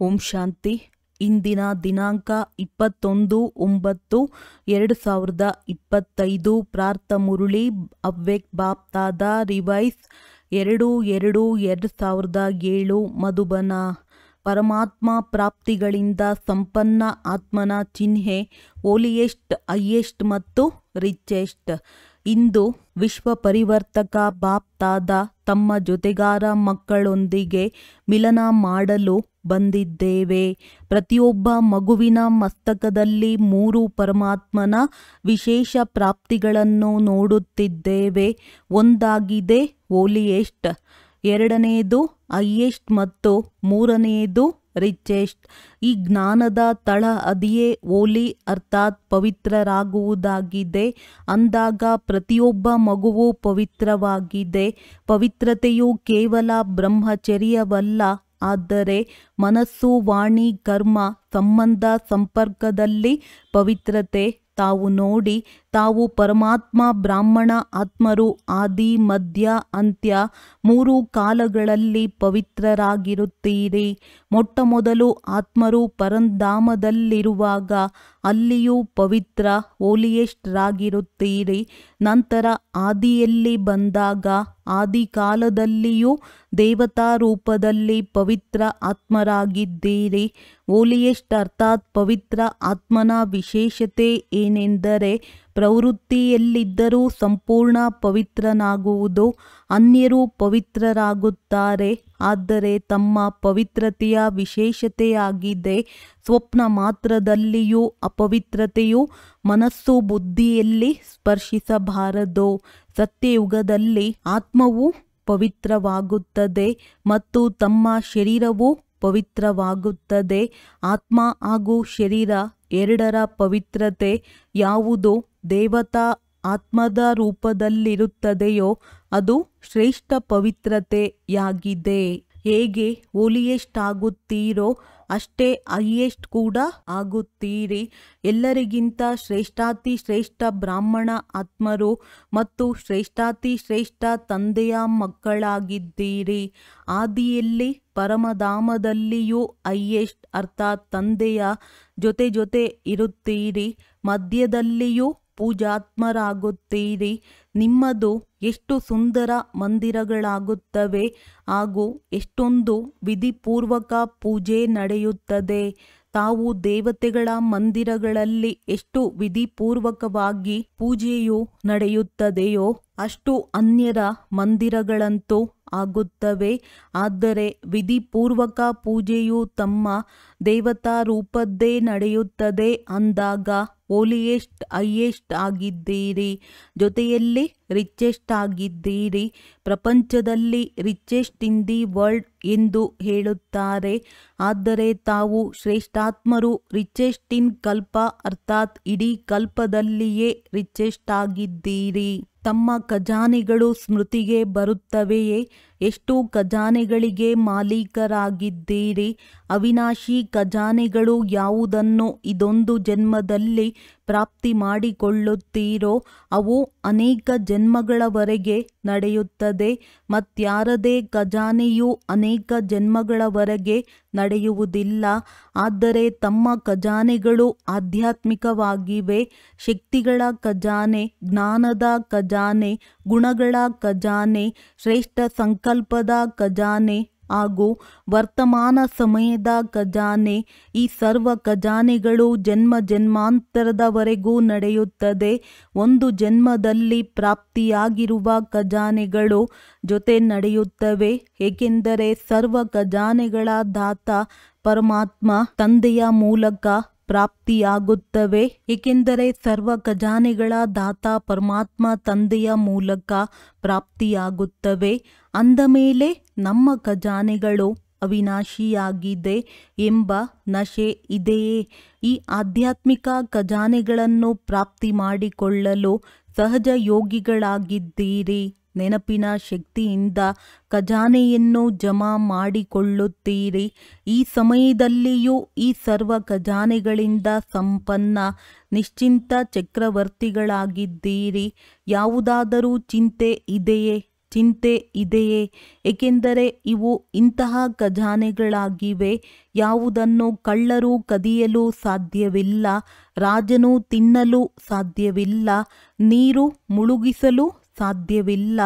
ಓಂ ಶಾಂತಿ. ಇಂದಿನ ದಿನಾಂಕ 21/9/2025. ಪ್ರಾರ್ಥ ಮುರುಳಿ ಅವ್ಯಕ್ಟ್ ಬಾಪ್ತಾದ ರಿವೈಸ್ 2/2/2007 ಮಧುಬನ. ಪರಮಾತ್ಮ ಪ್ರಾಪ್ತಿಗಳಿಂದ ಸಂಪನ್ನ ಆತ್ಮನ ಚಿಹ್ನೆ ಓಲಿಯೆಸ್ಟ್, ಹೈಯೆಸ್ಟ್ ಮತ್ತು ರಿಚೆಸ್ಟ್. ಇಂದು ವಿಶ್ವ ಪರಿವರ್ತಕ ಬಾಪ್ತಾದ ತಮ್ಮ ಜೊತೆಗಾರ ಮಕ್ಕಳೊಂದಿಗೆ ಮಿಲನ ಮಾಡಲು ಬಂದಿದ್ದೇವೆ. ಪ್ರತಿಯೊಬ್ಬ ಮಗುವಿನ ಮಸ್ತಕದಲ್ಲಿ 3 ಪರಮಾತ್ಮನ ವಿಶೇಷ ಪ್ರಾಪ್ತಿಗಳನ್ನು ನೋಡುತ್ತಿದ್ದೇವೆ. ಒಂದಾಗಿದೆ ಓಲಿಯೆಸ್ಟ್, ಎರಡನೆಯದು ಹೈಯೆಸ್ಟ್ ಮತ್ತು ಮೂರನೆಯದು ರಿಚೆಸ್ಟ್. ಈ ಜ್ಞಾನದ ತಳ ಅದಿಯೇ ಓಲಿ ಅರ್ಥಾತ್ ಪವಿತ್ರರಾಗುವುದಾಗಿದೆ. ಅಂದಾಗ ಪ್ರತಿಯೊಬ್ಬ ಮಗುವು ಪವಿತ್ರವಾಗಿದೆ. ಪವಿತ್ರತೆಯು ಕೇವಲ ಬ್ರಹ್ಮಚರ್ಯವಲ್ಲ, ಆದರೆ ಮನಸ್ಸು, ವಾಣಿ, ಕರ್ಮ, ಸಂಬಂಧ, ಸಂಪರ್ಕದಲ್ಲಿ ಪವಿತ್ರತೆ. ತಾವು ನೋಡಿ, ತಾವು ಪರಮಾತ್ಮ ಬ್ರಾಹ್ಮಣ ಆತ್ಮರು ಆದಿ, ಮಧ್ಯ, ಅಂತ್ಯ 3 ಕಾಲಗಳಲ್ಲಿ ಪವಿತ್ರರಾಗಿರುತ್ತೀರಿ. ಮೊಟ್ಟಮೊದಲು ಆತ್ಮರು ಪರಂಧಾಮದಲ್ಲಿರುವಾಗ ಅಲ್ಲಿಯೂ ಪವಿತ್ರ ಓಲಿಯೆಸ್ಟ್ ರಾಗಿರುತ್ತೀರಿ. ನಂತರ ಆದಿಯಲ್ಲಿ ಬಂದಾಗ ಆದಿಕಾಲದಲ್ಲಿಯೂ ದೇವತಾ ರೂಪದಲ್ಲಿ ಪವಿತ್ರ ಆತ್ಮರಾಗಿದ್ದೀರಿ. ಓಲಿಯೆಸ್ಟ್ ಅರ್ಥಾತ್ ಪವಿತ್ರ ಆತ್ಮನ ವಿಶೇಷತೆ ಏನೆಂದರೆ ಪ್ರವೃತ್ತಿಯಲ್ಲಿದ್ದರೂ ಸಂಪೂರ್ಣ ಪವಿತ್ರನಾಗುವುದು. ಅನ್ಯರು ಪವಿತ್ರರಾಗುತ್ತಾರೆ, ಆದರೆ ತಮ್ಮ ಪವಿತ್ರತೆಯ ವಿಶೇಷತೆಯಾಗಿದೆ. ಸ್ವಪ್ನ ಮಾತ್ರದಲ್ಲಿಯೂ ಅಪವಿತ್ರತೆಯು ಮನಸ್ಸು, ಬುದ್ಧಿಯಲ್ಲಿ ಸ್ಪರ್ಶಿಸಬಾರದು. ಸತ್ಯಯುಗದಲ್ಲಿ ಆತ್ಮವು ಪವಿತ್ರವಾಗುತ್ತದೆ ಮತ್ತು ತಮ್ಮ ಶರೀರವು ಪವಿತ್ರವಾಗುತ್ತದೆ. ಆತ್ಮ ಹಾಗೂ ಶರೀರ ಎರಡರ ಪವಿತ್ರತೆ ಯಾವುದು ದೇವತಾ ರೂಪದಲ್ಲಿರುತ್ತದೆಯೋ ಅದು ಶ್ರೇಷ್ಠ ಪವಿತ್ರತೆಯಾಗಿದೆ. ಹೇಗೆ ಓಲಿಯೆಸ್ಟ್ ಆಗುತ್ತೀರೋ ಅಷ್ಟೇ ಹೈಯೆಸ್ಟ್ ಕೂಡ ಆಗುತ್ತೀರಿ. ಎಲ್ಲರಿಗಿಂತ ಶ್ರೇಷ್ಠಾತಿ ಶ್ರೇಷ್ಠ ಬ್ರಾಹ್ಮಣ ಆತ್ಮರು ಮತ್ತು ಶ್ರೇಷ್ಠಾತಿ ಶ್ರೇಷ್ಠ ತಂದೆಯ ಮಕ್ಕಳಾಗಿದ್ದೀರಿ. ಆದಿಯಲ್ಲಿ ಪರಮಧಾಮದಲ್ಲಿಯೂ ಹೈಯೆಸ್ಟ್ ಅರ್ಥಾತ್ ತಂದೆಯ ಜೊತೆ ಇರುತ್ತೀರಿ. ಮಧ್ಯದಲ್ಲಿಯೂ ಪೂಜಾತ್ಮರಾಗುತ್ತೀರಿ. ನಿಮ್ಮದು ಎಷ್ಟು ಸುಂದರ ಮಂದಿರಗಳಾಗುತ್ತವೆ ಹಾಗೂ ಎಷ್ಟೊಂದು ವಿಧಿಪೂರ್ವಕ ಪೂಜೆ ನಡೆಯುತ್ತದೆ. ತಾವು ದೇವತೆಗಳ ಮಂದಿರಗಳಲ್ಲಿ ಎಷ್ಟು ವಿಧಿಪೂರ್ವಕವಾಗಿ ಪೂಜೆಯು ನಡೆಯುತ್ತದೆಯೋ ಅಷ್ಟು ಅನ್ಯರ ಮಂದಿರಗಳಂತೂ ಆಗುತ್ತವೆ. ಆದರೆ ವಿಧಿಪೂರ್ವಕ ಪೂಜೆಯು ತಮ್ಮ ದೇವತಾ ರೂಪದ್ದೇ ನಡೆಯುತ್ತದೆ. ಅಂದಾಗ ಓಲಿಯೆಸ್ಟ್, ಹೈಯೆಸ್ಟ್ ಆಗಿದ್ದೀರಿ. ಜೊತೆಯಲ್ಲಿ ರಿಚೆಸ್ಟ್ ಆಗಿದ್ದೀರಿ. ಪ್ರಪಂಚದಲ್ಲಿ ರಿಚೆಸ್ಟ್ ಇನ್ ದಿ ವರ್ಲ್ಡ್ ಎಂದು ಹೇಳುತ್ತಾರೆ, ಆದರೆ ತಾವು ಶ್ರೇಷ್ಠಾತ್ಮರು. ರಿಚೆಸ್ಟ್ ಇನ್ ಕಲ್ಪ ಅರ್ಥಾತ್ ಇಡೀ ಕಲ್ಪದಲ್ಲಿಯೇ ರಿಚೆಸ್ಟ್ ಆಗಿದ್ದೀರಿ. ತಮ್ಮ ಖಜಾನೆಗಳು ಸ್ಮೃತಿಗೆ ಬರುತ್ತವೆಯೇ? ಎಷ್ಟು ಖಜಾನೆಗಳಿಗೆ ಮಾಲೀಕರಾಗಿದ್ದೀರಿ? ಅವಿನಾಶಿ ಖಜಾನೆಗಳು ಯಾವುದನ್ನು ಇದೊಂದು ಜನ್ಮದಲ್ಲಿ ಪ್ರಾಪ್ತಿ ಮಾಡಿಕೊಳ್ಳುತ್ತೀರೋ ಅವು ಅನೇಕ ಜನ್ಮಗಳವರೆಗೆ ನಡೆಯುತ್ತದೆ. ಮತ್ಯಾರದೇ ಖಜಾನೆಯು ಅನೇಕ ಜನ್ಮಗಳವರೆಗೆ ನಡೆಯುವುದಿಲ್ಲ. ಆದರೆ ತಮ್ಮ ಖಜಾನೆಗಳು ಆಧ್ಯಾತ್ಮಿಕವಾಗಿವೆ. ಶಕ್ತಿಗಳ ಖಜಾನೆ, ಜ್ಞಾನದ ಖಜಾನೆ, ಗುಣಗಳ ಖಜಾನೆ, ಶ್ರೇಷ್ಠ ಸಂಕಲ್ಪದ ಖಜಾನೆ ಹಾಗೂ ವರ್ತಮಾನ ಸಮಯದ ಖಜಾನೆ. ಈ ಸರ್ವ ಖಜಾನೆಗಳು ಜನ್ಮ ಜನ್ಮಾಂತರದವರೆಗೂ ನಡೆಯುತ್ತದೆ. ಒಂದು ಜನ್ಮದಲ್ಲಿ ಪ್ರಾಪ್ತಿಯಾಗಿರುವ ಖಜಾನೆಗಳು ಜೊತೆ ನಡೆಯುತ್ತವೆ, ಏಕೆಂದರೆ ಸರ್ವ ಖಜಾನೆಗಳ ದಾತ ಪರಮಾತ್ಮ ತಂದೆಯ ಮೂಲಕ ಪ್ರಾಪ್ತಿಯಾಗುತ್ತವೆ. ಏಕೆಂದರೆ ಸರ್ವ ಖಜಾನೆಗಳ ದಾತ ಪರಮಾತ್ಮ ತಂದೆಯ ಮೂಲಕ ಪ್ರಾಪ್ತಿಯಾಗುತ್ತವೆ. ಅಂದ ಮೇಲೆ ನಮ್ಮ ಖಜಾನೆಗಳು ಅವಿನಾಶಿಯಾಗಿದೆ ಎಂಬ ನಶೆ ಇದೆಯೇ? ಈ ಆಧ್ಯಾತ್ಮಿಕ ಖಜಾನೆಗಳನ್ನು ಪ್ರಾಪ್ತಿ ಮಾಡಿಕೊಳ್ಳಲು ಸಹಜ ಯೋಗಿಗಳಾಗಿದ್ದೀರಿ. ನೆನಪಿನ ಶಕ್ತಿಯಿಂದ ಖಜಾನೆಯನ್ನು ಜಮಾ ಮಾಡಿಕೊಳ್ಳುತ್ತೀರಿ. ಈ ಸಮಯದಲ್ಲಿಯೂ ಈ ಸರ್ವ ಖಜಾನೆಗಳಿಂದ ಸಂಪನ್ನ ನಿಶ್ಚಿಂತ ಚಕ್ರವರ್ತಿಗಳಾಗಿದ್ದೀರಿ. ಯಾವುದಾದರೂ ಚಿಂತೆ ಇದೆಯೇ? ಚಿಂತೆ ಇದೆಯೇ? ಏಕೆಂದರೆ ಇವು ಇಂತಹ ಖಜಾನೆಗಳಾಗಿವೆ, ಯಾವುದನ್ನು ಕಳ್ಳರು ಕದಿಯಲು ಸಾಧ್ಯವಿಲ್ಲ, ರಾಜನು ತಿನ್ನಲು ಸಾಧ್ಯವಿಲ್ಲ, ನೀರು ಮುಳುಗಿಸಲು ಸಾಧ್ಯವಿಲ್ಲ.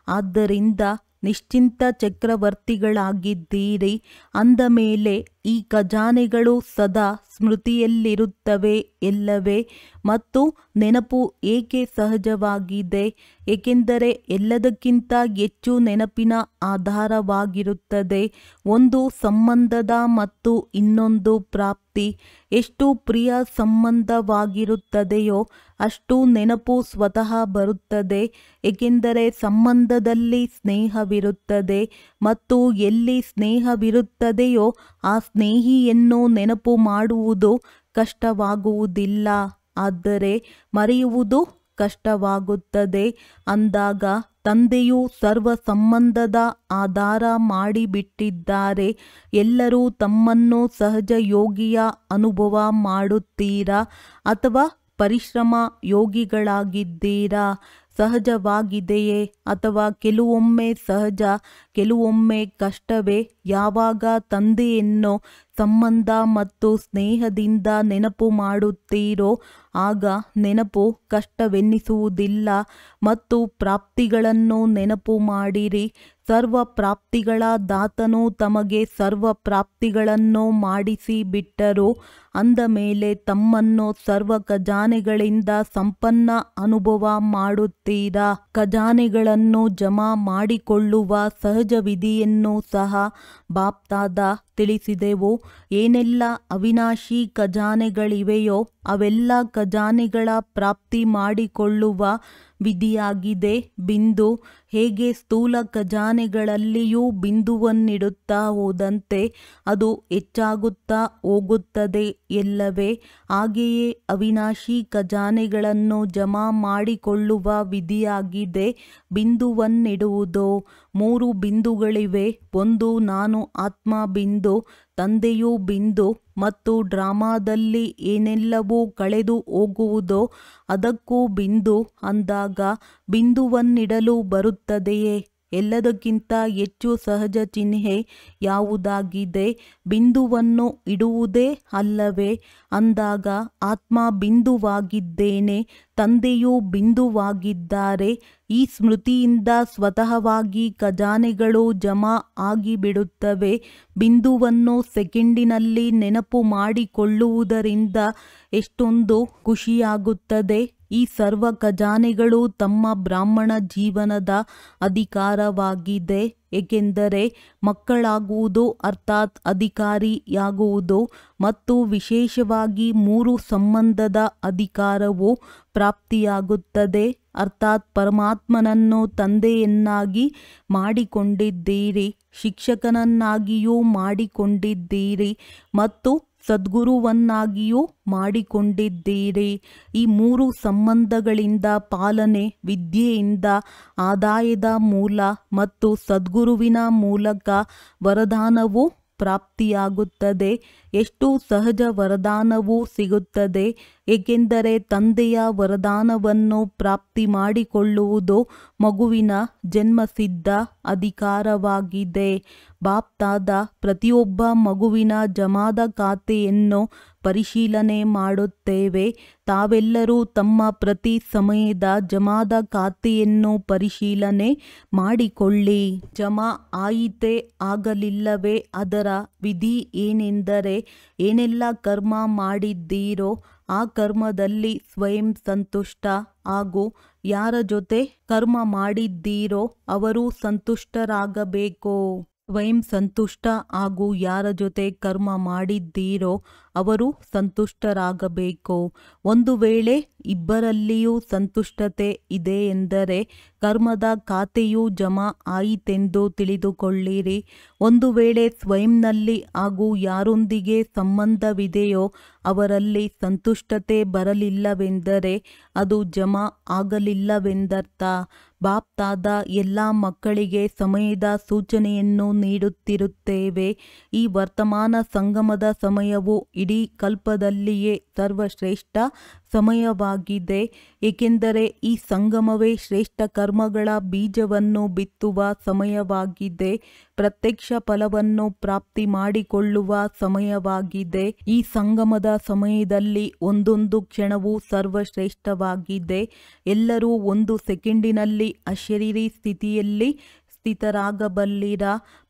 ಆದ್ದರಿಂದ ನಿಶ್ಚಿಂತ ಚಕ್ರವರ್ತಿಗಳಾಗಿದ್ದೀರಿ. ಅಂದ ಮೇಲೆ ಈ ಖಜಾನೆಗಳು ಸದಾ ಸ್ಮೃತಿಯಲ್ಲಿರುತ್ತವೆ ಎಲ್ಲವೇ? ಮತ್ತು ನೆನಪು ಏಕೆ ಸಹಜವಾಗಿದೆ? ಏಕೆಂದರೆ ಎಲ್ಲದಕ್ಕಿಂತ ಹೆಚ್ಚು ನೆನಪಿನ ಆಧಾರವಾಗಿರುತ್ತದೆ. ಒಂದು ಸಂಬಂಧದ ಮತ್ತು ಇನ್ನೊಂದು ಪ್ರಾಪ್ತಿ. ಎಷ್ಟು ಪ್ರಿಯ ಸಂಬಂಧವಾಗಿರುತ್ತದೆಯೋ ಅಷ್ಟು ನೆನಪು ಸ್ವತಃ ಬರುತ್ತದೆ. ಏಕೆಂದರೆ ಸಂಬಂಧದಲ್ಲಿ ಸ್ನೇಹವಿರುತ್ತದೆ ಮತ್ತು ಎಲ್ಲಿ ಸ್ನೇಹವಿರುತ್ತದೆಯೋ ಆ ಸ್ನೇಹಿಯನ್ನು ನೆನಪು ಮಾಡುವುದು ಕಷ್ಟವಾಗುವುದಿಲ್ಲ, ಆದರೆ ಮರೆಯುವುದು ಕಷ್ಟವಾಗುತ್ತದೆ. ಅಂದಾಗ ತಂದೆಯು ಸರ್ವ ಸಂಬಂಧದ ಆಧಾರ ಮಾಡಿಬಿಟ್ಟಿದ್ದಾರೆ. ಎಲ್ಲರೂ ತಮ್ಮನ್ನು ಸಹಜ ಯೋಗಿಯ ಅನುಭವ ಮಾಡುತ್ತೀರಾ ಅಥವಾ ಪರಿಶ್ರಮ ಯೋಗಿಗಳಾಗಿದ್ದೀರಾ? ಸಹಜವಾಗಿದೆಯೇ ಅಥವಾ ಕೆಲವೊಮ್ಮೆ ಸಹಜ, ಕೆಲವೊಮ್ಮೆ ಕಷ್ಟವೇ? ಯಾವಾಗ ತಂದೆಯನ್ನು ಸಂಬಂಧ ಮತ್ತು ಸ್ನೇಹದಿಂದ ನೆನಪು ಮಾಡುತ್ತೀರೋ ಆಗ ನೆನಪು ಕಷ್ಟವೆನ್ನಿಸುವುದಿಲ್ಲ. ಮತ್ತು ಪ್ರಾಪ್ತಿಗಳನ್ನು ನೆನಪು ಮಾಡಿರಿ. ಸರ್ವ ಪ್ರಾಪ್ತಿಗಳ ದಾತನು ತಮಗೆ ಸರ್ವ ಪ್ರಾಪ್ತಿಗಳನ್ನು ಮಾಡಿಸಿ ಬಿಟ್ಟರು. ಅಂದ ಮೇಲೆ ತಮ್ಮನ್ನು ಸರ್ವ ಖಜಾನೆಗಳಿಂದ ಸಂಪನ್ನ ಅನುಭವ ಮಾಡುತ್ತೀರಾ. ಖಜಾನೆಗಳನ್ನು ಜಮಾ ಮಾಡಿಕೊಳ್ಳುವ ಸಹಜ ವಿಧಿಯನ್ನು ಸಹ ಬಾಪ್ದಾದ ತಿಳಿಸಿದೆವು. ಏನೆಲ್ಲ ಅವಿನಾಶಿ ಖಜಾನೆಗಳಿವೆಯೋ ಅವೆಲ್ಲ ಖಜಾನೆಗಳ ಪ್ರಾಪ್ತಿ ಮಾಡಿಕೊಳ್ಳುವ ವಿಧಿಯಾಗಿದೆ ಬಿಂದು. ಹೇಗೆ ಸ್ಥೂಲ ಖಜಾನೆಗಳಲ್ಲಿಯೂ ಬಿಂದುವನ್ನಿಡುತ್ತಾ ಹೋದಂತೆ ಅದು ಹೆಚ್ಚಾಗುತ್ತಾ ಹೋಗುತ್ತದೆ ಎಲ್ಲವೇ? ಹಾಗೆಯೇ ಅವಿನಾಶಿ ಖಜಾನೆಗಳನ್ನು ಜಮಾ ಮಾಡಿಕೊಳ್ಳುವ ವಿಧಿಯಾಗಿದೆ ಬಿಂದುವನ್ನಿಡುವುದು. 3 ಬಿಂದುಗಳಿವೆ. ಒಂದು ನಾನು ಆತ್ಮ ಬಿಂದು, ತಂದೆಯು ಬಿಂದು ಮತ್ತು ಡ್ರಾಮಾದಲ್ಲಿ ಏನೆಲ್ಲವೂ ಕಳೆದು ಹೋಗುವುದೋ ಅದಕ್ಕೂ ಬಿಂದು. ಅಂದಾಗ ಬಿಂದುವನ್ನಿಡಲು ಬರುತ್ತದೆಯೇ? ಎಲ್ಲದಕ್ಕಿಂತ ಹೆಚ್ಚು ಸಹಜ ಚಿಹ್ನೆ ಯಾವುದಾಗಿದೆ? ಬಿಂದುವನ್ನು ಇಡುವುದೇ ಅಲ್ಲವೇ? ಅಂದಾಗ ಆತ್ಮ ಬಿಂದುವಾಗಿದ್ದೇನೆ, ತಂದೆಯು ಬಿಂದುವಾಗಿದ್ದಾರೆ. ಈ ಸ್ಮೃತಿಯಿಂದ ಸ್ವತಃವಾಗಿ ಖಜಾನೆಗಳು ಜಮಾ ಆಗಿಬಿಡುತ್ತವೆ. ಬಿಂದುವನ್ನು ಸೆಕೆಂಡಿನಲ್ಲಿ ನೆನಪು ಮಾಡಿಕೊಳ್ಳುವುದರಿಂದ ಎಷ್ಟೊಂದು ಖುಷಿಯಾಗುತ್ತದೆ. ಈ ಸರ್ವ ಖಜಾನೆಗಳು ತಮ್ಮ ಬ್ರಾಹ್ಮಣ ಜೀವನದ ಅಧಿಕಾರವಾಗಿದೆ. ಏಕೆಂದರೆ ಮಕ್ಕಳಾಗುವುದು ಅರ್ಥಾತ್ ಅಧಿಕಾರಿಯಾಗುವುದು ಮತ್ತು ವಿಶೇಷವಾಗಿ 3 ಸಂಬಂಧದ ಅಧಿಕಾರವು ಪ್ರಾಪ್ತಿಯಾಗುತ್ತದೆ. ಅರ್ಥಾತ್ ಪರಮಾತ್ಮನನ್ನು ತಂದೆಯನ್ನಾಗಿ ಮಾಡಿಕೊಂಡಿದ್ದೀರಿ, ಶಿಕ್ಷಕನನ್ನಾಗಿಯೂ ಮಾಡಿಕೊಂಡಿದ್ದೀರಿ ಮತ್ತು ಸದ್ಗುರುವನ್ನಾಗಿಯೂ ಮಾಡಿಕೊಂಡಿದ್ದೀರಿ. ಈ 3 ಸಂಬಂಧಗಳಿಂದ ಪಾಲನೆ, ವಿದ್ಯೆಯಿಂದ ಆದಾಯದ ಮೂಲ ಮತ್ತು ಸದ್ಗುರುವಿನ ಮೂಲಕ ವರದಾನವು ಪ್ರಾಪ್ತಿಯಾಗುತ್ತದೆ. ಎಷ್ಟು ಸಹಜ ವರದಾನವೂ ಸಿಗುತ್ತದೆ. ಏಕೆಂದರೆ ತಂದೆಯ ವರದಾನವನ್ನು ಪ್ರಾಪ್ತಿ ಮಾಡಿಕೊಳ್ಳುವುದು ಮಗುವಿನ ಜನ್ಮಸಿದ್ಧ ಅಧಿಕಾರವಾಗಿದೆ. ಬಾಪ್ದಾದ ಪ್ರತಿಯೊಬ್ಬ ಮಗುವಿನ ಜಮಾದ ಖಾತೆಯನ್ನು ಪರಿಶೀಲನೆ ಮಾಡುತ್ತೇವೆ. ತಾವೆಲ್ಲರೂ ತಮ್ಮ ಪ್ರತಿ ಸಮಯದ ಜಮಾದ ಖಾತೆಯನ್ನು ಪರಿಶೀಲನೆ ಮಾಡಿಕೊಳ್ಳಿ. ಜಮಾ ಆಯಿತೇ ಆಗಲಿಲ್ಲವೇ? ಅದರ ವಿಧಿ ಏನೆಂದರೆ ಏನೆಲ್ಲ ಕರ್ಮ ಮಾಡಿದ್ದೀರೋ ಆ ಕರ್ಮದಲ್ಲಿ ಸ್ವಯಂ ಸಂತುಷ್ಟ ಹಾಗೂ ಯಾರ ಜೊತೆ ಕರ್ಮ ಮಾಡಿದ್ದೀರೋ ಅವರು ಸಂತುಷ್ಟರಾಗಬೇಕು. ಸ್ವಯಂ ಸಂತುಷ್ಟ ಹಾಗೂ ಯಾರ ಜೊತೆ ಕರ್ಮ ಮಾಡಿದ್ದೀರೋ ಅವರು ಸಂತುಷ್ಟರಾಗಬೇಕು. ಒಂದು ವೇಳೆ ಇಬ್ಬರಲ್ಲಿಯೂ ಸಂತುಷ್ಟತೆ ಇದೆ ಎಂದರೆ ಕರ್ಮದ ಖಾತೆಯು ಜಮಾ ಆಯಿತೆಂದು ತಿಳಿದುಕೊಳ್ಳಿರಿ. ಒಂದು ವೇಳೆ ಸ್ವಯಂನಲ್ಲಿ ಹಾಗೂ ಯಾರೊಂದಿಗೆ ಸಂಬಂಧವಿದೆಯೋ ಅವರಲ್ಲಿ ಸಂತುಷ್ಟತೆ ಬರಲಿಲ್ಲವೆಂದರೆ ಅದು ಜಮಾ ಆಗಲಿಲ್ಲವೆಂದರ್ಥ. ಬಾಪ್ದಾದ ಎಲ್ಲ ಮಕ್ಕಳಿಗೆ ಸಮಯದ ಸೂಚನೆಯನ್ನು ನೀಡುತ್ತಿರುತ್ತೇವೆ. ಈ ವರ್ತಮಾನ ಸಂಗಮದ ಸಮಯವು ಇಡೀ ಕಲ್ಪದಲ್ಲಿಯೇ ಸರ್ವಶ್ರೇಷ್ಠ ಸಮಯವಾಗಿದೆ. ಏಕೆಂದರೆ ಈ ಸಂಗಮವೇ ಶ್ರೇಷ್ಠ ಕರ್ಮಗಳ ಬೀಜವನ್ನು ಬಿತ್ತುವ ಸಮಯವಾಗಿದೆ. ಪ್ರತ್ಯಕ್ಷ ಫಲವನ್ನು ಪ್ರಾಪ್ತಿ ಮಾಡಿಕೊಳ್ಳುವ ಸಮಯವಾಗಿದೆ. ಈ ಸಂಗಮದ ಸಮಯದಲ್ಲಿ ಒಂದೊಂದು ಕ್ಷಣವೂ ಸರ್ವಶ್ರೇಷ್ಠವಾಗಿದೆ. ಎಲ್ಲರೂ 1 ಸೆಕೆಂಡಿನಲ್ಲಿ ಅಶರೀರಿ ಸ್ಥಿತಿಯಲ್ಲಿ ಸ್ಥಿತರಾಗಬಲ್ಲಿರ.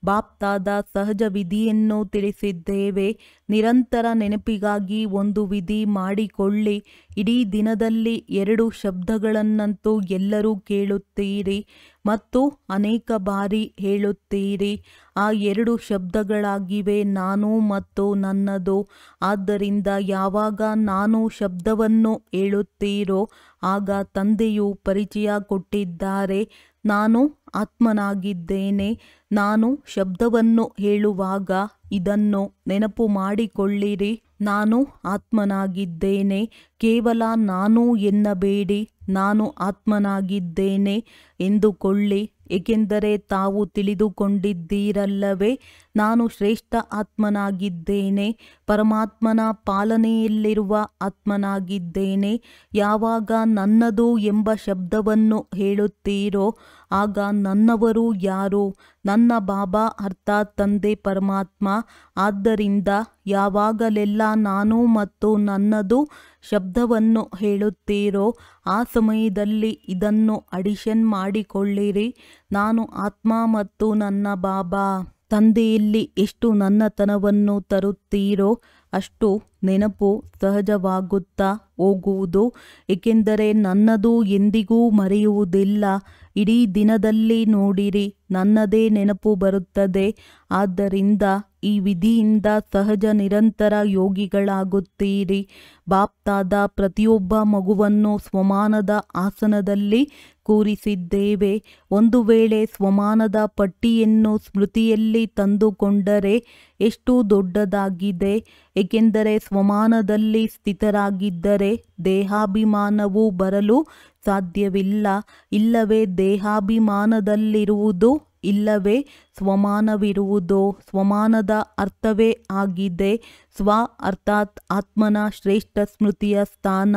ಬಾಪ್ತಾದ ಸಹಜ ವಿಧಿಯನ್ನು ತಿಳಿಸಿದ್ದೇವೆ. ನಿರಂತರ ನೆನಪಿಗಾಗಿ ಒಂದು ವಿಧಿ ಮಾಡಿಕೊಳ್ಳಿ. ಇಡೀ ದಿನದಲ್ಲಿ 2 ಶಬ್ದಗಳನ್ನಂತೂ ಎಲ್ಲರೂ ಕೇಳುತ್ತೀರಿ ಮತ್ತು ಅನೇಕ ಬಾರಿ ಹೇಳುತ್ತೀರಿ. ಆ 2 ಶಬ್ದಗಳಾಗಿವೆ ನಾನು ಮತ್ತು ನನ್ನದು. ಆದ್ದರಿಂದ ಯಾವಾಗ ನಾನು ಶಬ್ದವನ್ನು ಹೇಳುತ್ತೀರೋ ಆಗ ತಂದೆಯು ಪರಿಚಯ ಕೊಟ್ಟಿದ್ದಾರೆ. ನಾನು ಆತ್ಮನಾಗಿದ್ದೇನೆ. ನಾನು ಶಬ್ದವನ್ನು ಹೇಳುವಾಗ ಇದನ್ನು ನೆನಪು ಮಾಡಿಕೊಳ್ಳಿರಿ. ನಾನು ಆತ್ಮನಾಗಿದ್ದೇನೆ. ಕೇವಲ ನಾನು ಎನ್ನಬೇಡಿ, ನಾನು ಆತ್ಮನಾಗಿದ್ದೇನೆ ಎಂದುಕೊಳ್ಳಿ. ಏಕೆಂದರೆ ತಾವು ತಿಳಿದುಕೊಂಡಿದ್ದೀರಲ್ಲವೇ, ನಾನು ಶ್ರೇಷ್ಠ ಆತ್ಮನಾಗಿದ್ದೇನೆ, ಪರಮಾತ್ಮನ ಪಾಲನೆಯಲ್ಲಿರುವ ಆತ್ಮನಾಗಿದ್ದೇನೆ. ಯಾವಾಗ ನನ್ನದು ಎಂಬ ಶಬ್ದವನ್ನು ಹೇಳುತ್ತೀರೋ ಆಗ ನನ್ನವರು ಯಾರು? ನನ್ನ ಬಾಬಾ ಅರ್ಥಾತ್ ತಂದೆ ಪರಮಾತ್ಮ. ಆದ್ದರಿಂದ ಯಾವಾಗಲೆಲ್ಲ ನಾನು ಮತ್ತು ನನ್ನದು ಶಬ್ದವನ್ನು ಹೇಳುತ್ತೀರೋ ಆ ಸಮಯದಲ್ಲಿ ಇದನ್ನು ಅಡಿಷನ್ ಮಾಡಿಕೊಳ್ಳಿರಿ. ನಾನು ಆತ್ಮ ಮತ್ತು ನನ್ನ ಬಾಬಾ. ತಂದೆಯಲ್ಲಿ ಎಷ್ಟು ನನ್ನತನವನ್ನು ತರುತ್ತೀರೋ ಅಷ್ಟು ನೆನಪು ಸಹಜವಾಗುತ್ತಾ ಹೋಗುವುದು. ಏಕೆಂದರೆ ನನ್ನದು ಎಂದಿಗೂ ಮರೆಯುವುದಿಲ್ಲ. ಇಡೀ ದಿನದಲ್ಲಿ ನೋಡಿರಿ, ನನ್ನದೇ ನೆನಪು ಬರುತ್ತದೆ. ಆದ್ದರಿಂದ ಈ ವಿಧಿಯಿಂದ ಸಹಜ ನಿರಂತರ ಯೋಗಿಗಳಾಗುತ್ತೀರಿ. ಬಾಪ್ತಾದ ಪ್ರತಿಯೊಬ್ಬ ಮಗುವನ್ನು ಸ್ವಮಾನದ ಆಸನದಲ್ಲಿ ಕೂರಿಸಿದ್ದೇವೆ. ಒಂದು ವೇಳೆ ಸ್ವಮಾನದ ಪಟ್ಟಿಯನ್ನು ಸ್ಮೃತಿಯಲ್ಲಿ ತಂದುಕೊಂಡರೆ ಎಷ್ಟು ದೊಡ್ಡದಾಗಿದೆ. ಏಕೆಂದರೆ ಸ್ವಮಾನದಲ್ಲಿ ಸ್ಥಿತರಾಗಿದ್ದರೆ ದೇಹಾಭಿಮಾನವು ಬರಲು ಸಾಧ್ಯವಿಲ್ಲ. ಇಲ್ಲವೇ ದೇಹಾಭಿಮಾನದಲ್ಲಿರುವುದು, ಇಲ್ಲವೇ ಸ್ವಮಾನವಿರುವುದು. ಸ್ವಮಾನದ ಅರ್ಥವೇ ಆಗಿದೆ ಸ್ವ ಅರ್ಥಾತ್ ಆತ್ಮನ ಶ್ರೇಷ್ಠ ಸ್ಮೃತಿಯ ಸ್ಥಾನ.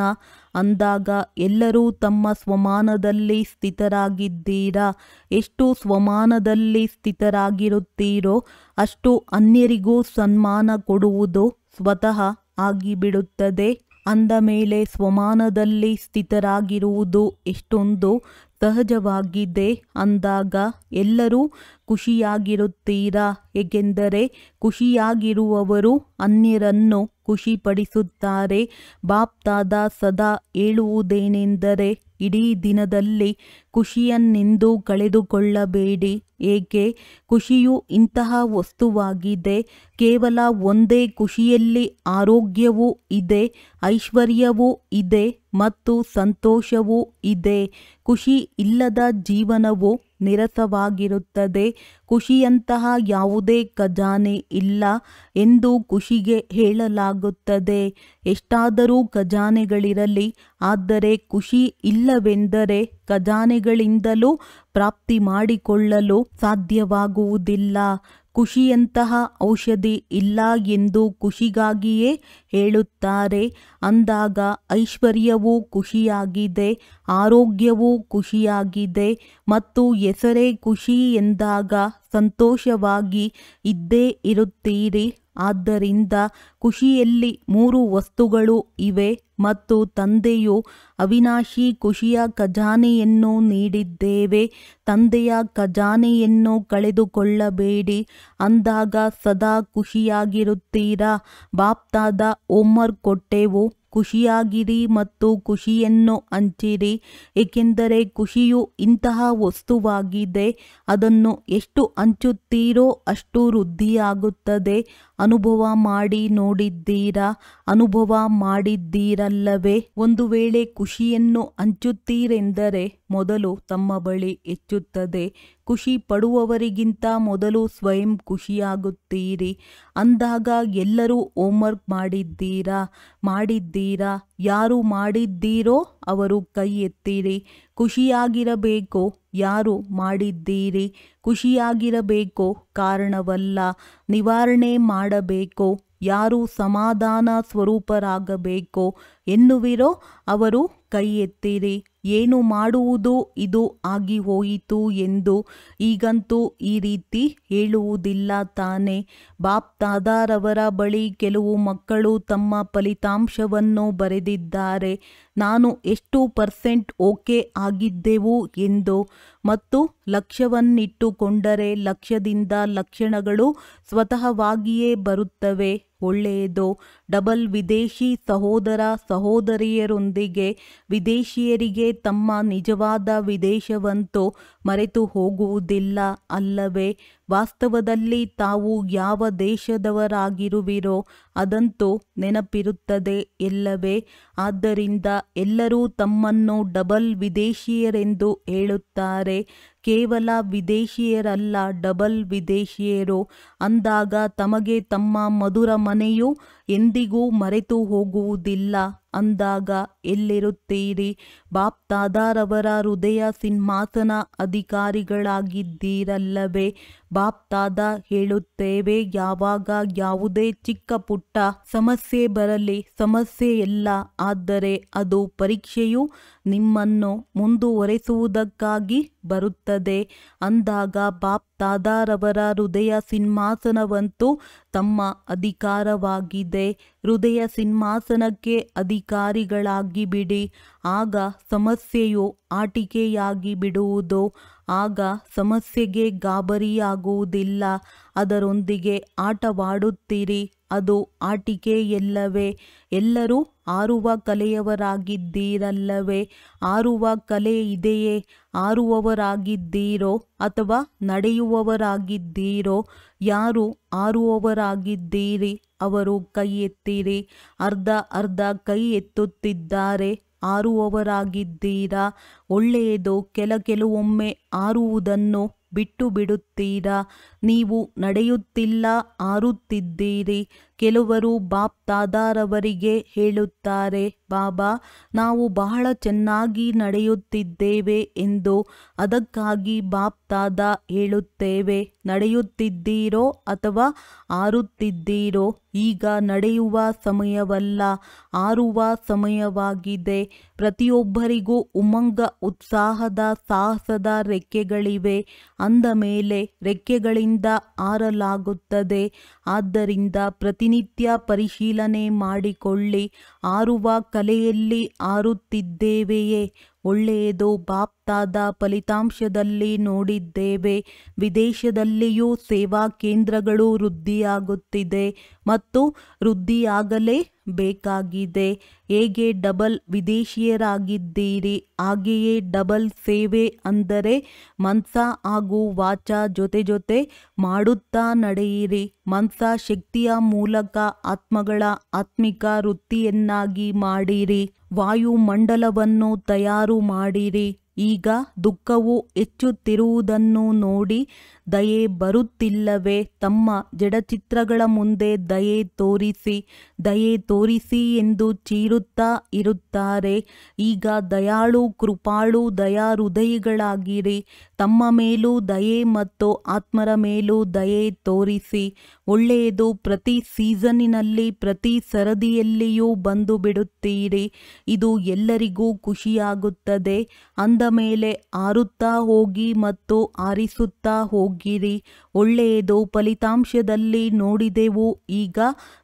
ಅಂದಾಗ ಎಲ್ಲರೂ ತಮ್ಮ ಸ್ವಮಾನದಲ್ಲಿ ಸ್ಥಿತರಾಗಿದ್ದೀರಾ. ಎಷ್ಟು ಸ್ವಮಾನದಲ್ಲಿ ಸ್ಥಿತರಾಗಿರುತ್ತೀರೋ ಅಷ್ಟು ಅನ್ಯರಿಗೂ ಸನ್ಮಾನ ಕೊಡುವುದು ಸ್ವತಃ ಆಗಿಬಿಡುತ್ತದೆ. ಅಂದ ಮೇಲೆ ಸ್ವಮಾನದಲ್ಲಿ ಸ್ಥಿತರಾಗಿರುವುದು ಎಷ್ಟೊಂದು ಸಹಜವಾಗಿದೆ. ಅಂದಾಗ ಎಲ್ಲರೂ ಖುಷಿಯಾಗಿರುತ್ತೀರಾ. ಏಕೆಂದರೆ ಖುಷಿಯಾಗಿರುವವರು ಅನ್ಯರನ್ನು ಖುಷಿಪಡಿಸುತ್ತಾರೆ. ಬಾಪ್ತಾದ ಸದಾ ಹೇಳುವುದೇನೆಂದರೆ ಇಡೀ ದಿನದಲ್ಲಿ ಖುಷಿಯನ್ನೆಂದೂ ಕಳೆದುಕೊಳ್ಳಬೇಡಿ. ಏಕೆ? ಖುಷಿಯು ಇಂತಹ ವಸ್ತುವಾಗಿದೆ. ಕೇವಲ ಒಂದೇ ಖುಷಿಯಲ್ಲಿ ಆರೋಗ್ಯವೂ ಇದೆ, ಐಶ್ವರ್ಯವೂ ಇದೆ ಮತ್ತು ಸಂತೋಷವೂ ಇದೆ. ಖುಷಿ ಇಲ್ಲದ ಜೀವನವು ನಿರಸವಾಗಿರುತ್ತದೆ. ಖುಷಿಯಂತಹ ಯಾವುದೇ ಖಜಾನೆ ಇಲ್ಲ ಎಂದು ಖುಷಿಗೆ ಹೇಳಲಾಗುತ್ತದೆ. ಎಷ್ಟಾದರೂ ಖಜಾನೆಗಳಿರಲಿ, ಆದರೆ ಖುಷಿ ಇಲ್ಲವೆಂದರೆ ಖಜಾನೆಗಳಿಂದಲೂ ಪ್ರಾಪ್ತಿ ಮಾಡಿಕೊಳ್ಳಲು ಸಾಧ್ಯವಾಗುವುದಿಲ್ಲ. ಖುಷಿಯಂತಹ ಔಷಧಿ ಇಲ್ಲ ಎಂದು ಖುಷಿಗಾಗಿಯೇ ಹೇಳುತ್ತಾರೆ. ಅಂದಾಗ ಐಶ್ವರ್ಯವೂ ಖುಷಿಯಾಗಿದೆ, ಆರೋಗ್ಯವೂ ಖುಷಿಯಾಗಿದೆ ಮತ್ತು ಹೆಸರೇ ಖುಷಿ ಎಂದಾಗ ಸಂತೋಷವಾಗಿ ಇದ್ದೇ ಇರುತ್ತೀರಿ. ಆದ್ದರಿಂದ ಖುಷಿಯಲ್ಲಿ 3 ವಸ್ತುಗಳು ಇವೆ ಮತ್ತು ತಂದೆಯು ಅವಿನಾಶಿ ಖುಷಿಯ ಖಜಾನೆಯನ್ನು ನೀಡಿದ್ದೇವೆ. ತಂದೆಯ ಖಜಾನೆಯನ್ನು ಕಳೆದುಕೊಳ್ಳಬೇಡಿ. ಅಂದಾಗ ಸದಾ ಖುಷಿಯಾಗಿರುತ್ತೀರಾ. ಬಾಪ್ತಾದ ಹೋಮ್ವರ್ಕ್ ಕೊಟ್ಟೆವು, ಖುಷಿಯಾಗಿರಿ ಮತ್ತು ಖುಷಿಯನ್ನು ಹಂಚಿರಿ. ಏಕೆಂದರೆ ಖುಷಿಯು ಇಂತಹ ವಸ್ತುವಾಗಿದೆ. ಅದನ್ನು ಎಷ್ಟು ಹಂಚುತ್ತೀರೋ ಅಷ್ಟು ವೃದ್ಧಿಯಾಗುತ್ತದೆ. ಅನುಭವ ಮಾಡಿ ನೋಡಿದ್ದೀರಾ, ಅನುಭವ ಮಾಡಿದ್ದೀರಲ್ಲವೇ? ಒಂದು ವೇಳೆ ಖುಷಿಯನ್ನು ಹಂಚುತ್ತೀರೆಂದರೆ ಮೊದಲು ತಮ್ಮ ಬಳಿ ಹೆಚ್ಚುತ್ತದೆ. ಖುಷಿ ಪಡುವವರಿಗಿಂತ ಮೊದಲು ಸ್ವಯಂ ಖುಷಿಯಾಗುತ್ತೀರಿ. ಅಂದಾಗ ಎಲ್ಲರೂ ಹೋಮ್ವರ್ಕ್ ಮಾಡಿದ್ದೀರಾ? ಯಾರು ಮಾಡಿದ್ದೀರೋ ಅವರು ಕೈ ಎತ್ತಿರಿ. ಖುಷಿಯಾಗಿರಬೇಕು. ಯಾರು ಮಾಡಿದ್ದೀರಿ? ಖುಷಿಯಾಗಿರಬೇಕು, ಕಾರಣವಲ್ಲ. ನಿವಾರಣೆ ಮಾಡಬೇಕು. ಯಾರು ಸಮಾಧಾನ ಸ್ವರೂಪರಾಗಬೇಕೋ ಎನ್ನುವಿರೋ ಅವರು ಕೈ ಎತ್ತಿರಿ. ಏನು ಮಾಡುವುದು ಇದು ಆಗಿ ಹೋಯಿತು ಎಂದು ಈಗಂತೂ ಈ ರೀತಿ ಹೇಳುವುದಿಲ್ಲ ತಾನೆ. ಬಾಪ್ ದಾದಾರವರ ಬಳಿ ಕೆಲವು ಮಕ್ಕಳು ತಮ್ಮ ಫಲಿತಾಂಶವನ್ನು ಬರೆದಿದ್ದಾರೆ. ನಾನು ಎಷ್ಟು % ಓಕೆ ಆಗಿದ್ದೆವು ಎಂದು. ಮತ್ತು ಲಕ್ಷ್ಯವನ್ನಿಟ್ಟುಕೊಂಡರೆ ಲಕ್ಷ್ಯದಿಂದ ಲಕ್ಷಣಗಳು ಸ್ವತಃವಾಗಿಯೇ ಬರುತ್ತವೆ. ಒಳ್ಳೆಯದು. ಡಬಲ್ ವಿದೇಶಿ ಸಹೋದರ ಸಹೋದರಿಯರೊಂದಿಗೆ ವಿದೇಶಿಯರಿಗೆ ತಮ್ಮ ನಿಜವಾದ ವಿದೇಶವಂತೂ ಮರೆತು ಹೋಗುವುದಿಲ್ಲ ಅಲ್ಲವೇ? ವಾಸ್ತವದಲ್ಲಿ ತಾವು ಯಾವ ದೇಶದವರಾಗಿರುವಿರೋ ಅದಂತೂ ನೆನಪಿರುತ್ತದೆ ಎಲ್ಲವೇ? ಆದ್ದರಿಂದ ಎಲ್ಲರೂ ತಮ್ಮನ್ನು ಡಬಲ್ ವಿದೇಶಿಯರೆಂದು ಹೇಳುತ್ತಾರೆ. ಕೇವಲ ವಿದೇಶಿಯರಲ್ಲ, ಡಬಲ್ ವಿದೇಶಿಯರು ಅಂದಾಗ ತಮಗೆ ತಮ್ಮ ಮಧುರ ಮನೆಯು ಎಂದಿಗೂ ಮರೆತು ಹೋಗುವುದಿಲ್ಲ ಅಂದಾಗ ಎಲ್ಲಿರುತ್ತೀರಿ? ಬಾಪ್ ದಾದಾರವರ ಹೃದಯ ಸಿಂಹಾಸನ ಅಧಿಕಾರಿಗಳಾಗಿದ್ದೀರಲ್ಲವೇ? ಬಾಪ್ ದಾದಾ ಹೇಳುತ್ತೇವೆ, ಯಾವಾಗ ಯಾವುದೇ ಚಿಕ್ಕ ಪುಟ್ಟ ಸಮಸ್ಯೆ ಬರಲಿ, ಸಮಸ್ಯೆಯಲ್ಲ, ಆದರೆ ಅದು ಪರೀಕ್ಷೆಯು ನಿಮ್ಮನ್ನು ಮುಂದುವರೆಸುವುದಕ್ಕಾಗಿ ಬರುತ್ತದೆ ಅಂದಾಗ ಬಾಪ್ ದಾದಾರವರ ಹೃದಯ ಸಿಂಹಾಸನವಂತೂ ತಮ್ಮ ಅಧಿಕಾರವಾಗಿದೆ. ಹೃದಯ ಸಿಂಹಾಸನಕ್ಕೆ ಅಧಿಕಾರಿಗಳಾಗಿ ಬಿಡಿ. ಆಗ ಸಮಸ್ಯೆಯು ಆಟಿಕೆಯಾಗಿ ಬಿಡುವುದು. ಆಗ ಸಮಸ್ಯೆಗೆ ಗಾಬರಿಯಾಗುವುದಿಲ್ಲ, ಅದರೊಂದಿಗೆ ಆಟವಾಡುತ್ತೀರಿ. ಅದು ಆಟಿಕೆಯಲ್ಲವೇ? ಎಲ್ಲರೂ ಹಾರುವ ಕಲೆಯವರಾಗಿದ್ದೀರಲ್ಲವೇ? ಹಾರುವ ಕಲೆ ಇದೆಯೇ? ಹಾರುವವರಾಗಿದ್ದೀರೋ ಅಥವಾ ನಡೆಯುವವರಾಗಿದ್ದೀರೋ? ಯಾರು ಹಾರುವವರಾಗಿದ್ದೀರಿ? ಅವರು ಕೈ ಎತ್ತಿರಿ. ಅರ್ಧ ಕೈ ಎತ್ತುತ್ತಿದ್ದಾರೆ. ಹಾರುವವರಾಗಿದ್ದೀರಾ? ಒಳ್ಳೆಯದು. ಕೆಲವೊಮ್ಮೆ ಹಾರುವುದನ್ನು ಬಿಟ್ಟು ಬಿಡುತ್ತೀರಾ? ನೀವು ನಡೆಯುತ್ತಿಲ್ಲ, ಹಾರುತ್ತಿದ್ದೀರಿ. ಕೆಲವರು ಬಾಪ್ ದಾದಾರವರಿಗೆ ಹೇಳುತ್ತಾರೆ, ಬಾಬಾ, ನಾವು ಬಹಳ ಚೆನ್ನಾಗಿ ನಡೆಯುತ್ತಿದ್ದೇವೆ ಎಂದು. ಅದಕ್ಕಾಗಿ ಬಾಪ್ ದಾದಾ ಹೇಳುತ್ತೇವೆ, ನಡೆಯುತ್ತಿದ್ದೀರೋ ಅಥವಾ ಹಾರುತ್ತಿದ್ದೀರೋ? ಈಗ ನಡೆಯುವ ಸಮಯವಲ್ಲ, ಹಾರುವ ಸಮಯವಾಗಿದೆ. ಪ್ರತಿಯೊಬ್ಬರಿಗೂ ಉಮಂಗ, ಉತ್ಸಾಹದ, ಸಾಹಸದ ರೆಕ್ಕೆಗಳಿವೆ. ಅಂದ ಮೇಲೆ ರೆಕ್ಕೆಗಳಿಂದ ಹಾರಲಾಗುತ್ತದೆ. ಆದ್ದರಿಂದ ಪ್ರತಿನಿತ್ಯ ಪರಿಶೀಲನೆ ಮಾಡಿಕೊಳ್ಳಿ, ಹಾರುವ ಕಲೆಯಲ್ಲಿ ಹಾರುತ್ತಿದ್ದೇವೆಯೇ? ಒಳ್ಳೆಯದು. ಬಾಪ್ ದಾದಾ ಫಲಿತಾಂಶದಲ್ಲಿ ನೋಡಿದ್ದೇವೆ. ವಿದೇಶದಲ್ಲಿಯೂ ಸೇವಾ ಕೇಂದ್ರಗಳು ವೃದ್ಧಿಯಾಗುತ್ತಿದೆ ಮತ್ತು ವೃದ್ಧಿಯಾಗಲೇ ಬೇಕಾಗಿದೆ. ಹೇಗೆ ಡಬಲ್ ವಿದೇಶಿಯರಾಗಿದ್ದೀರಿ ಹಾಗೆಯೇ ಡಬಲ್ ಸೇವೆ ಅಂದರೆ ಮನ್ಸ ಹಾಗೂ ವಾಚ ಜೊತೆ ಮಾಡುತ್ತಾ ನಡೆಯಿರಿ. ಮನ್ಸ ಶಕ್ತಿಯ ಮೂಲಕ ಆತ್ಮಗಳ ಆತ್ಮಿಕ ವೃತ್ತಿಯನ್ನಾಗಿ ಮಾಡಿರಿ. ವಾಯುಮಂಡಲವನ್ನು ತಯಾರು ಮಾಡಿರಿ. ಈಗ ದುಃಖವು ಹೆಚ್ಚುತ್ತಿರುವುದನ್ನು ನೋಡಿ ದಯೆ ಬರುತ್ತಿಲ್ಲವೇ? ತಮ್ಮ ಜಡಚಿತ್ರಗಳ ಮುಂದೆ ದಯೆ ತೋರಿಸಿ ಎಂದು ಚೀರುತ್ತಾ ಇರುತ್ತಾರೆ. ಈಗ ದಯಾಳು, ಕೃಪಾಳು, ದಯಾ ಹೃದಯಿಗಳಾಗಿರಿ. ತಮ್ಮ ಮೇಲೂ ದಯೆ ಮತ್ತು ಆತ್ಮರ ಮೇಲೂ ದಯೆ ತೋರಿಸಿ. ಒಳ್ಳೆಯದು. ಪ್ರತಿ ಸೀಸನ್ನಿನಲ್ಲಿ, ಪ್ರತಿ ಸರದಿಯಲ್ಲಿಯೂ ಬಂದು ಬಿಡುತ್ತೀರಿ. ಇದು ಎಲ್ಲರಿಗೂ ಖುಷಿಯಾಗುತ್ತದೆ. ಅಂದ ಮೇಲೆ ಹಾರುತ್ತಾ ಹೋಗಿ ಮತ್ತು ಹಾರಿಸುತ್ತಾ ಹೋಗಿರಿ. ಒಳ್ಳೆಯದು. ಫಲಿತಾಂಶದಲ್ಲಿ ನೋಡಿದೆವು. ಈಗ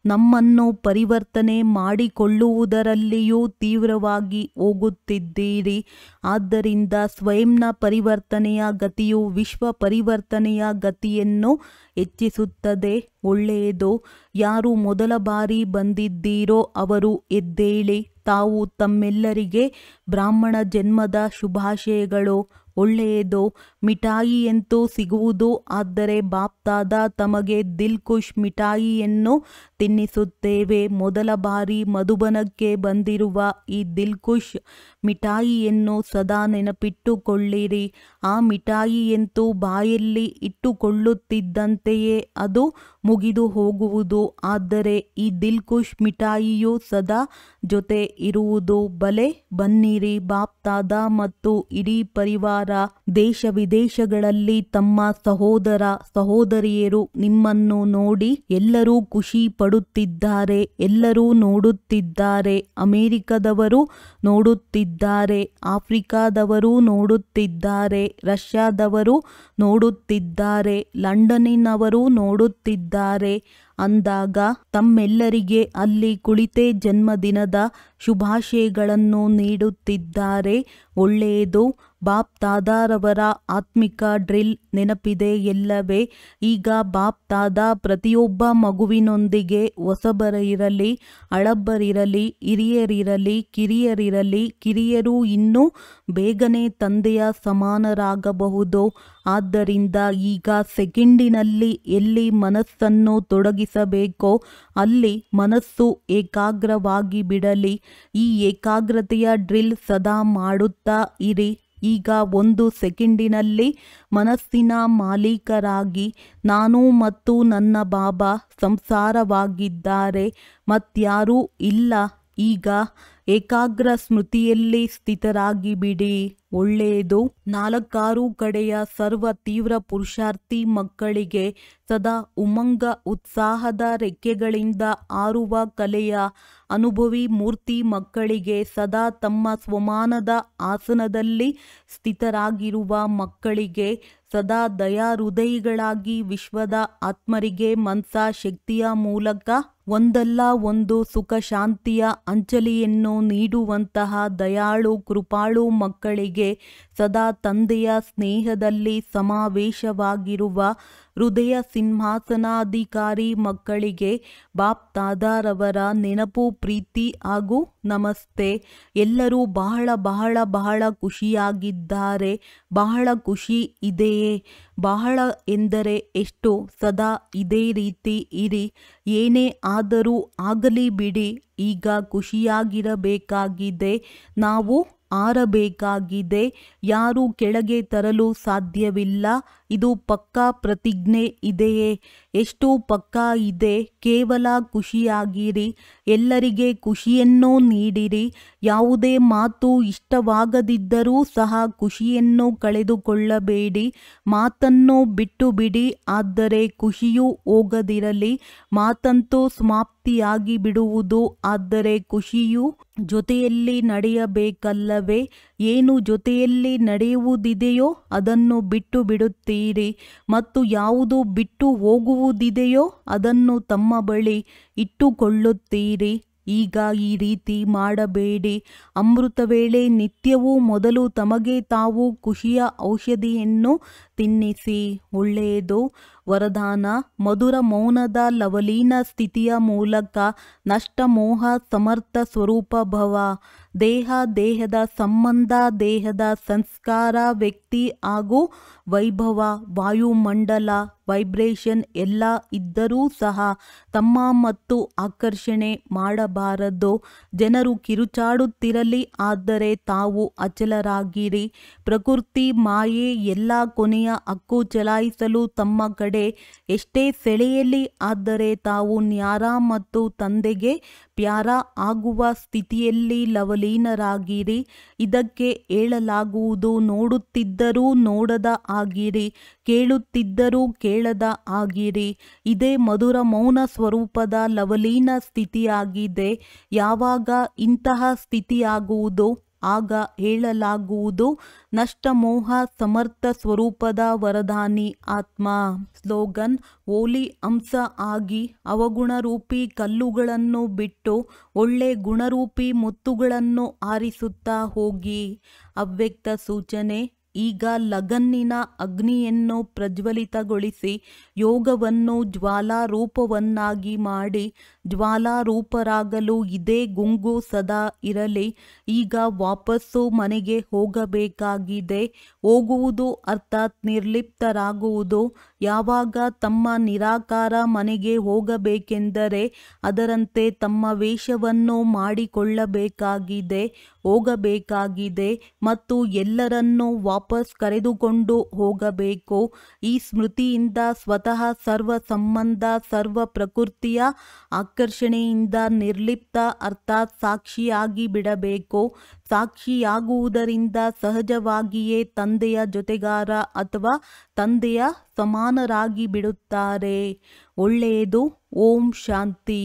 ನಮ್ಮನ್ನು ಪರಿವರ್ತನೆ ಮಾಡಿಕೊಳ್ಳುವುದರಲ್ಲಿಯೂ ತೀವ್ರವಾಗಿ ಹೋಗುತ್ತಿದ್ದೀರಿ. ಆದ್ದರಿಂದ ಸ್ವಯಂನ ಪರಿವರ್ತನೆಯ ಗತಿಯು ವಿಶ್ವ ಪರಿವರ್ತನೆಯ ಗತಿಯನ್ನು ಹೆಚ್ಚಿಸುತ್ತದೆ. ಒಳ್ಳೆಯದು. ಯಾರು ಮೊದಲ ಬಾರಿ ಬಂದಿದ್ದೀರೋ ಅವರು ಎದ್ದೇಳಿ. ತಾವು ತಮ್ಮೆಲ್ಲರಿಗೆ ಬ್ರಾಹ್ಮಣ ಜನ್ಮದ ಶುಭಾಶಯಗಳು. ಒಳ್ಳೆಯದು. ಮಿಠಾಯಿಯಂತೂ ಸಿಗುವುದು. ಆದರೆ ಬಾಪ್ ದಾದಾ ತಮಗೆ ದಿಲ್ ಖುಷ್ ಮಿಠಾಯಿಯನ್ನು ತಿನ್ನಿಸುತ್ತೇವೆ. ಮೊದಲ ಬಾರಿ ಮಧುಬನಕ್ಕೆ ಬಂದಿರುವ ಈ ದಿಲ್ ಖುಷ್ ಮಿಠಾಯಿಯನ್ನು ಸದಾ ನೆನಪಿಟ್ಟುಕೊಳ್ಳಿರಿ. ಆ ಮಿಠಾಯಿಯಂತೂ ಬಾಯಲ್ಲಿ ಇಟ್ಟುಕೊಳ್ಳುತ್ತಿದ್ದಂತೆಯೇ ಅದು ಮುಗಿದು ಹೋಗುವುದು. ಆದರೆ ಈ ದಿಲ್ಖುಷ್ ಮಿಠಾಯಿಯು ಸದಾ ಜೊತೆ ಇರುವುದು. ಬಲೆ ಬನ್ನಿರಿ, ಬಾಪ್ ದಾದಾ ಮತ್ತು ಇಡೀ ಪರಿವಾರ ದೇಶ ವಿದೇಶಗಳಲ್ಲಿ ತಮ್ಮ ಸಹೋದರ ಸಹೋದರಿಯರು ನಿಮ್ಮನ್ನು ನೋಡಿ ಎಲ್ಲರೂ ಖುಷಿ ಪಡುತ್ತಿದ್ದಾರೆ. ಎಲ್ಲರೂ ನೋಡುತ್ತಿದ್ದಾರೆ. ಅಮೆರಿಕದವರು ನೋಡುತ್ತಿದ್ದಾರೆ, ಆಫ್ರಿಕಾದವರು ನೋಡುತ್ತಿದ್ದಾರೆ, ರಷ್ಯಾದವರು ನೋಡುತ್ತಿದ್ದಾರೆ, ಲಂಡನ್ನಿನವರು ನೋಡುತ್ತಿದ್ದಾರೆ ಅಂದಾಗ ತಮ್ಮೆಲ್ಲರಿಗೆ ಅಲ್ಲಿ ಕುಳಿತೇ ಜನ್ಮದಿನದ ಶುಭಾಶಯಗಳನ್ನು ನೀಡುತ್ತಿದ್ದಾರೆ. ಒಳ್ಳೆಯದು. ಬಾಪ್ ದಾದಾರವರ ಆತ್ಮಿಕ ಡ್ರಿಲ್ ನೆನಪಿದೆ ಎಲ್ಲವೇ? ಈಗ ಬಾಪ್ ದಾದಾ ಪ್ರತಿಯೊಬ್ಬ ಮಗುವಿನೊಂದಿಗೆ ಹೊಸಬರಿರಲಿ, ಹಳಬರಿರಲಿ, ಹಿರಿಯರಿರಲಿ, ಕಿರಿಯರಿರಲಿ, ಕಿರಿಯರು ಇನ್ನೂ ಬೇಗನೆ ತಂದೆಯ ಸಮಾನರಾಗಬಹುದು. ಆದ್ದರಿಂದ ಈಗ ಸೆಕೆಂಡಿನಲ್ಲಿ ಎಲ್ಲಿ ಮನಸ್ಸನ್ನು ತೊಡಗಿಸಬೇಕೋ ಅಲ್ಲಿ ಮನಸ್ಸು ಏಕಾಗ್ರವಾಗಿ ಬಿಡಲಿ. ಈ ಏಕಾಗ್ರತೆಯ ಡ್ರಿಲ್ ಸದಾ ಮಾಡುತ್ತಾ ಇರಿ. ಈಗ 1 ಸೆಕೆಂಡಿನಲ್ಲಿ ಮನಸ್ಸಿನ ಮಾಲೀಕರಾಗಿ ನಾನು ಮತ್ತು ನನ್ನ ಬಾಬಾ ಸಂಸಾರವಾಗಿದ್ದಾರೆ, ಮತ್ಯಾರೂ ಇಲ್ಲ. ಈಗ ಏಕಾಗ್ರ ಸ್ಮೃತಿಯಲ್ಲಿ ಸ್ಥಿತರಾಗಿ ಬಿಡಿ. ಒಳ್ಳೆಯದು. 4 ಕಡೆಯ ಸರ್ವ ತೀವ್ರ ಪುರುಷಾರ್ಥಿ ಮಕ್ಕಳಿಗೆ ಸದಾ ಉಮಂಗ ಉತ್ಸಾಹದ ರೆಕ್ಕೆಗಳಿಂದ ಹಾರುವ ಕಲೆಯ ಅನುಭವಿ ಮೂರ್ತಿ ಮಕ್ಕಳಿಗೆ ಸದಾ ತಮ್ಮ ಸ್ವಮಾನದ ಆಸನದಲ್ಲಿ ಸ್ಥಿತರಾಗಿರುವ ಮಕ್ಕಳಿಗೆ ಸದಾ ದಯಾ ಹೃದಯಿಗಳಾಗಿ ವಿಶ್ವದ ಆತ್ಮರಿಗೆ ಮನ್ಸಾ ಶಕ್ತಿಯ ಮೂಲಕ ಒಂದಲ್ಲ ಒಂದು ಸುಖ ಶಾಂತಿಯ ಅಂಚಲಿಯನ್ನು ನೀಡುವಂತಹ ದಯಾಳು ಕೃಪಾಳು ಮಕ್ಕಳಿಗೆ ಸದಾ ತಂದೆಯ ಸ್ನೇಹದಲ್ಲಿ ಸಮಾವೇಶವಾಗಿರುವ ಹೃದಯ ಸಿಂಹಾಸನಾಧಿಕಾರಿ ಮಕ್ಕಳಿಗೆ ಬಾಪ್ ದಾದಾರವರ ನೆನಪು, ಪ್ರೀತಿ ಹಾಗೂ ನಮಸ್ತೆ. ಎಲ್ಲರೂ ಬಹಳ ಬಹಳ ಬಹಳ ಖುಷಿಯಾಗಿದ್ದಾರೆ. ಬಹಳ ಖುಷಿ ಇದೆಯೇ? ಬಹಳ ಎಂದರೆ ಎಷ್ಟು? ಸದಾ ಇದೇ ರೀತಿ ಇರಿ. ಏನೇ ಆದರೂ ಆಗಲಿ ಬಿಡಿ. ಈಗ ಖುಷಿಯಾಗಿರಬೇಕಾಗಿದೆ. ನಾವು ಆರಬೇಕಾಗಿದೆ. ಯಾರೂ ಕೆಳಗೆ ತರಲು ಸಾಧ್ಯವಿಲ್ಲ. ಇದು ಪಕ್ಕಾ ಪ್ರತಿಜ್ಞೆ ಇದೆಯೇ? ಎಷ್ಟು ಪಕ್ಕಾ ಇದೆ? ಕೇವಲ ಖುಷಿಯಾಗಿರಿ. ಎಲ್ಲರಿಗೆ ಖುಷಿಯನ್ನು ನೀಡಿರಿ. ಯಾವುದೇ ಮಾತು ಇಷ್ಟವಾಗದಿದ್ದರೂ ಸಹ ಖುಷಿಯನ್ನು ಕಳೆದುಕೊಳ್ಳಬೇಡಿ. ಮಾತನ್ನು ಬಿಟ್ಟು ಬಿಡಿ. ಆದರೆ ಖುಷಿಯೂ ಹೋಗದಿರಲಿ. ಮಾತಂತೂ ಸಮಾಪ್ತಿಯಾಗಿ ಬಿಡುವುದು. ಆದರೆ ಖುಷಿಯು ಜೊತೆಯಲ್ಲಿ ನಡೆಯಬೇಕಲ್ಲವೇ? ಏನು ಜೊತೆಯಲ್ಲಿ ನಡೆಯುವುದಿದೆಯೋ ಅದನ್ನು ಬಿಟ್ಟು ಬಿಡುತ್ತೀರಿ ಮತ್ತು ಯಾವುದು ಬಿಟ್ಟು ಹೋಗುವುದಿದೆಯೋ ಅದನ್ನು ತಮ್ಮ ಬಳಿ ಇಟ್ಟುಕೊಳ್ಳುತ್ತೀರಿ. ಈಗ ಈ ರೀತಿ ಮಾಡಬೇಡಿ. ಅಮೃತ ವೇಳೆ ನಿತ್ಯವೂ ಮೊದಲು ತಮಗೆ ತಾವು ಖುಷಿಯ ಔಷಧಿಯನ್ನು ತಿನ್ನಿಸಿ. ಒಳ್ಳೆಯದು. ವರದಾನ: ಮಧುರ ಮೌನದ ಲವಲೀನ ಸ್ಥಿತಿಯ ಮೂಲಕ ನಷ್ಟ ಮೋಹ ಸಮರ್ಥ ಸ್ವರೂಪ ಭವ. ದೇಹ, ದೇಹದ ಸಂಬಂಧ, ದೇಹದ ಸಂಸ್ಕಾರ, ವ್ಯಕ್ತಿ ಹಾಗೂ ವೈಭವ, ವಾಯುಮಂಡಲ, ವೈಬ್ರೇಷನ್ ಎಲ್ಲ ಇದ್ದರೂ ಸಹ ತಮ್ಮ ಮತ್ತು ಆಕರ್ಷಣೆ ಮಾಡಬಾರದು. ಜನರು ಕಿರುಚಾಡುತ್ತಿರಲಿ, ಆದರೆ ತಾವು ಅಚಲರಾಗಿರಿ. ಪ್ರಕೃತಿ ಮಾಯೆ ಎಲ್ಲ ಕೊನೆಯ ಹಕ್ಕು ಚಲಾಯಿಸಲು ತಮ್ಮ ಕಡೆ ಎಷ್ಟೇ ಸೆಳೆಯಲಿ, ಆದರೆ ತಾವು ನ್ಯಾರ ಮತ್ತು ತಂದೆಗೆ ಪ್ಯಾರ ಆಗುವ ಸ್ಥಿತಿಯಲ್ಲಿ ಲವಲೀನರಾಗಿರಿ. ಇದಕ್ಕೆ ಹೇಳಲಾಗುವುದು: ನೋಡುತ್ತಿದ್ದರೂ ನೋಡದ ಆಗಿರಿ, ಕೇಳುತ್ತಿದ್ದರೂ ಕೇಳದ ಆಗಿರಿ. ಇದೇ ಮಧುರ ಮೌನ ಸ್ವರೂಪದ ಲವಲೀನ ಸ್ಥಿತಿಯಾಗಿದೆ. ಯಾವಾಗ ಇಂತಹ ಸ್ಥಿತಿಯಾಗುವುದು ಆಗ ಹೇಳಲಾಗುವುದು: ನಷ್ಟಮೋಹ ಸಮರ್ಥ ಸ್ವರೂಪದ ವರದಾನಿ ಆತ್ಮ. ಸ್ಲೋಗನ್: ಓಲಿ ಹಂಸ ಆಗಿ ಅವಗುಣರೂಪಿ ಕಲ್ಲುಗಳನ್ನು ಬಿಟ್ಟು ಒಳ್ಳೆ ಗುಣರೂಪಿ ಮುತ್ತುಗಳನ್ನು ಆರಿಸುತ್ತಾ ಹೋಗಿ. ಅವ್ಯಕ್ತ ಸೂಚನೆ: ಈಗ ಲಗನ್ನಿನ ಅಗ್ನಿಯನ್ನು ಪ್ರಜ್ವಲಿತಗೊಳಿಸಿ ಯೋಗವನ್ನು ಜ್ವಾಲಾರೂಪವನ್ನಾಗಿ ಮಾಡಿ ಜ್ವಾಲಾರೂಪರಾಗಲು ಇದೇ ಗುಂಗು ಸದಾ ಇರಲಿ. ಈಗ ವಾಪಸ್ಸು ಮನೆಗೆ ಹೋಗಬೇಕಾಗಿದೆ. ಹೋಗುವುದು ಅರ್ಥಾತ್ ನಿರ್ಲಿಪ್ತರಾಗುವುದು. ಯಾವಾಗ ತಮ್ಮ ನಿರಾಕಾರ ಮನೆಗೆ ಹೋಗಬೇಕೆಂದರೆ ಅದರಂತೆ ತಮ್ಮ ವೇಷವನ್ನು ಮಾಡಿಕೊಳ್ಳಬೇಕಾಗಿದೆ. ಹೋಗಬೇಕಾಗಿದೆ ಮತ್ತು ಎಲ್ಲರನ್ನೂ ವಾಪಸ್ ಕರೆದುಕೊಂಡು ಹೋಗಬೇಕು. ಈ ಸ್ಮೃತಿಯಿಂದ ಸ್ವತಃ ಸರ್ವ ಸಂಬಂಧ ಸರ್ವ ಪ್ರಕೃತಿಯ ಆಕರ್ಷಣೆಯಿಂದ ನಿರ್ಲಿಪ್ತ ಅರ್ಥಾತ್ ಸಾಕ್ಷಿಯಾಗಿ ಬಿಡಬೇಕು. ಸಾಕ್ಷಿಯಾಗುವುದರಿಂದ ಸಹಜವಾಗಿಯೇ ತಂದೆಯ ಜೊತೆಗಾರ ಅಥವಾ ತಂದೆಯ ಸಮಾನರಾಗಿ ಬಿಡುತ್ತಾರೆ. ಒಳ್ಳೆಯದು. ಓಂ ಶಾಂತಿ.